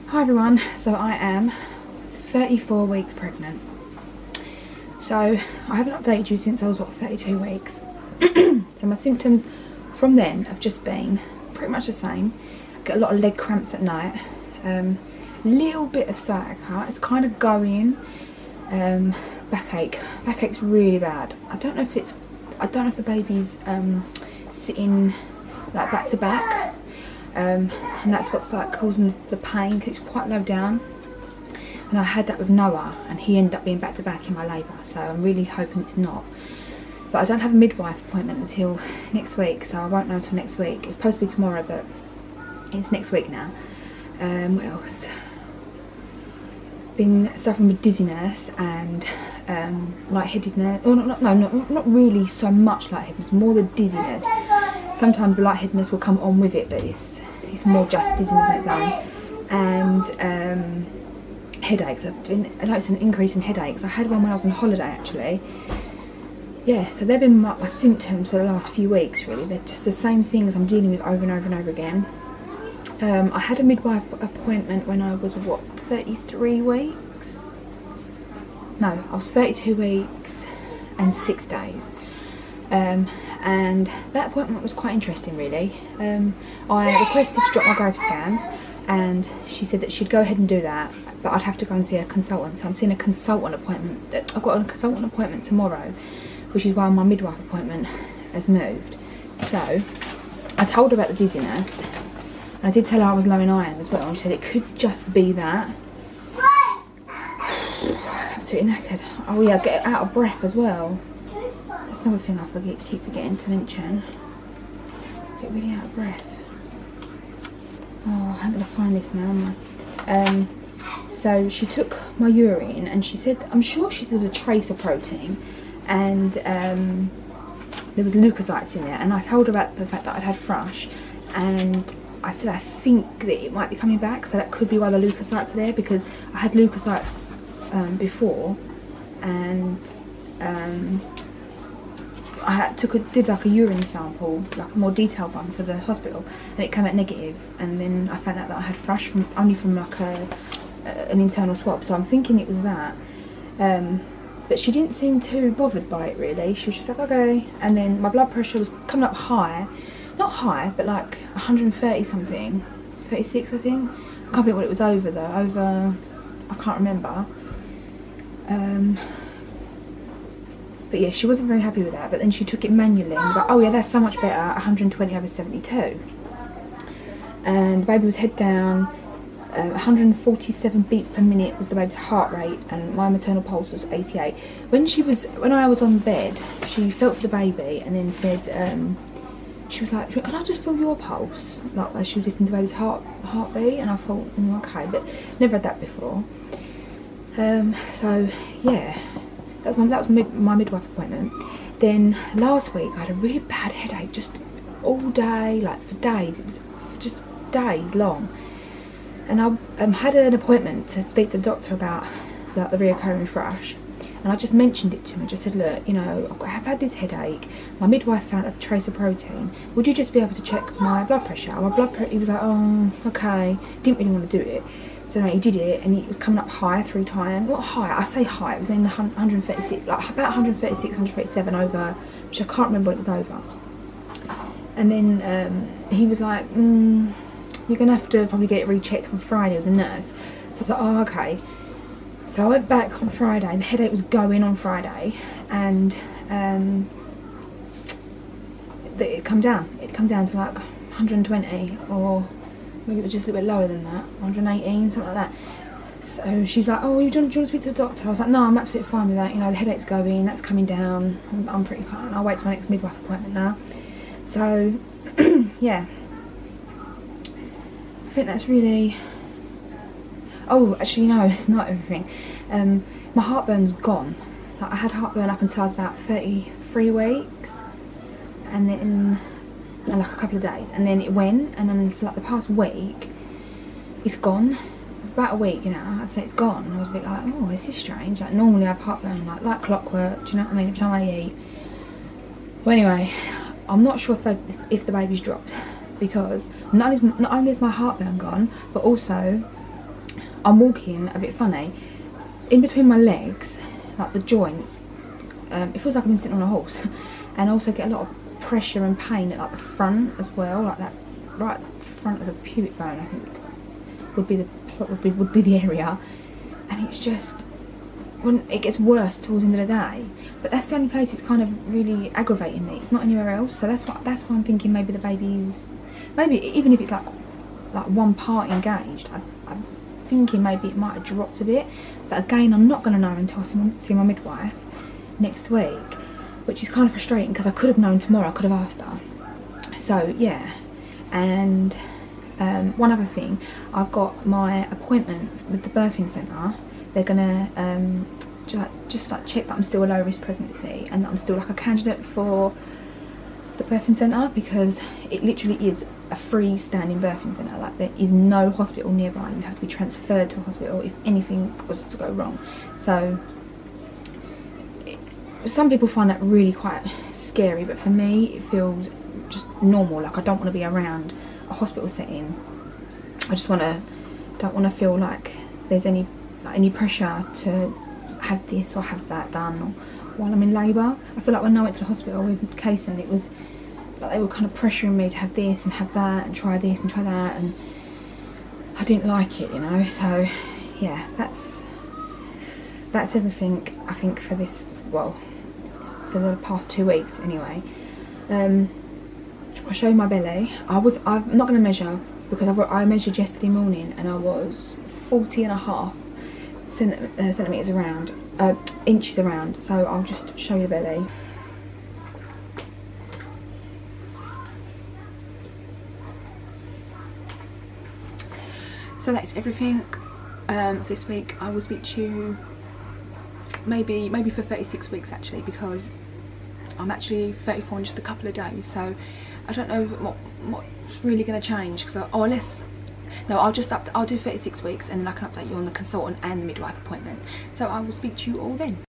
Hi everyone, so I am 34 weeks pregnant. So I haven't updated you since I was 32 weeks. So my symptoms from then have just been pretty much the same. I get a lot of leg cramps at night, little bit of sciatica, it's kind of going, backache's really bad. I don't know if the baby's sitting like back to back. And that's what's like causing the pain, because it's quite low down, and I had that with Noah and he ended up being back to back in my labour, so I'm really hoping it's not. But I don't have a midwife appointment until next week, so I won't know until next week. It's supposed to be tomorrow, but it's next week now. What else? Been suffering with dizziness and lightheadedness. Oh, not really so much lightheadedness, more the dizziness. Sometimes the lightheadedness will come on with it, but it's more just dizziness on its own. And headaches. I've noticed an increase in headaches. I had one when I was on holiday actually. Yeah, so they've been my symptoms for the last few weeks really. They're just the same things I'm dealing with over and over and over again. I had a midwife appointment when I was 33 weeks? No, I was 32 weeks and 6 days. And that appointment was quite interesting really. I requested to drop my growth scans and she said that she'd go ahead and do that, but I'd have to go and see a consultant. So I'm seeing a consultant appointment. I've got a consultant appointment tomorrow, which is why my midwife appointment has moved. So I told her about the dizziness, and I did tell her I was low in iron as well, and she said it could just be that. Absolutely knackered. Oh yeah, get out of breath as well. That's another thing I keep forgetting to mention. Get really out of breath. Oh, how did I find this now? So she took my urine and she said, I'm sure she said a tracer protein, and there was leukocytes in there, and I told her about the fact that I'd had thrush, and I said I think that it might be coming back, so that could be why the leukocytes are there, because I had leukocytes before, and I did like a urine sample, like a more detailed one for the hospital, and it came out negative, and then I found out that I had thrush only from like an internal swab, so I'm thinking it was that. But she didn't seem too bothered by it really. She was just like, okay. And then my blood pressure was coming up high, not high, but like 130 something, 36 I think. I can't think what it was over though, I can't remember. But yeah, she wasn't very happy with that, but then she took it manually and was like, oh yeah, that's so much better, 120 over 72. And the baby was head down, 147 beats per minute was the baby's heart rate, and my maternal pulse was 88. When I was on bed, she felt for the baby and then said, she was like, can I just feel your pulse? Like as she was listening to the baby's heartbeat, and I thought, okay, but never had that before. So yeah. That was my midwife appointment. Then last week I had a really bad headache, just all day, like for days. It was just days long. And I had an appointment to speak to the doctor about the reoccurring thrush. And I just mentioned it to him. I just said, look, you know, I've had this headache. My midwife found a tracer protein. Would you just be able to check my blood pressure? He was like, oh, okay. Didn't really want to do it. So no, he did it, and it was coming up high 3 times. Not high, I say high, it was in the 136, like about 136, 137 over, which I can't remember what it was over. And then he was like, you're going to have to probably get it rechecked on Friday with the nurse. So I was like, oh, okay. So I went back on Friday, the headache was going on Friday, and it come down. It come down to like 120, or maybe it was just a little bit lower than that, 118, something like that. So she's like, oh, do you want to speak to the doctor? I was like, no, I'm absolutely fine with that. You know, the headache's going, that's coming down. I'm pretty fine. I'll wait till my next midwife appointment now. So, yeah. I think that's really... Oh, actually, no, it's not everything. My heartburn's gone. Like, I had heartburn up until I was about 33 weeks. And then... and like a couple of days, and then it went, and then for like the past week it's gone. About a week, you know, I'd say it's gone. And I was a bit like, oh, this is strange. Like normally I have heartburn like clockwork, do you know what I mean, every time I eat. Well anyway, I'm not sure if the baby's dropped, because not only is my heartburn gone, but also I'm walking a bit funny. In between my legs, like the joints, it feels like I've been sitting on a horse. And I also get a lot of pressure and pain at like the front as well, like that right front of the pubic bone, I think would be the area. And it's just, when it gets worse towards the end of the day, but that's the only place it's kind of really aggravating me. It's not anywhere else, so that's why I'm thinking maybe the baby's, maybe even if it's like one part engaged, I'm thinking maybe it might have dropped a bit. But again, I'm not going to know until I see my midwife next week, which is kind of frustrating because I could have known tomorrow. I could have asked her. So yeah. And one other thing, I've got my appointment with the birthing centre. They're gonna just check that I'm still a low risk pregnancy and that I'm still like a candidate for the birthing centre, because it literally is a freestanding birthing centre. Like, there is no hospital nearby. You have to be transferred to a hospital if anything was to go wrong. So some people find that really quite scary, but for me it feels just normal. Like, I don't want to be around a hospital setting. I just don't want to feel like there's any pressure to have this or have that done, or while I'm in labour. I feel like when I went to the hospital with Kaysan, it was like they were kind of pressuring me to have this and have that and try this and try that, and I didn't like it, you know. So yeah, that's everything I think for this, well, for the past 2 weeks anyway. I'll show you my belly. I'm not going to measure because I measured yesterday morning and I was 40.5 centimetres around, inches around, so I'll just show you the belly. So that's everything this week. I will speak to you maybe for 36 weeks actually, because I'm actually 34 in just a couple of days, so I don't know what's really going to change. I'll do 36 weeks and then I can update you on the consultant and the midwife appointment. So I will speak to you all then.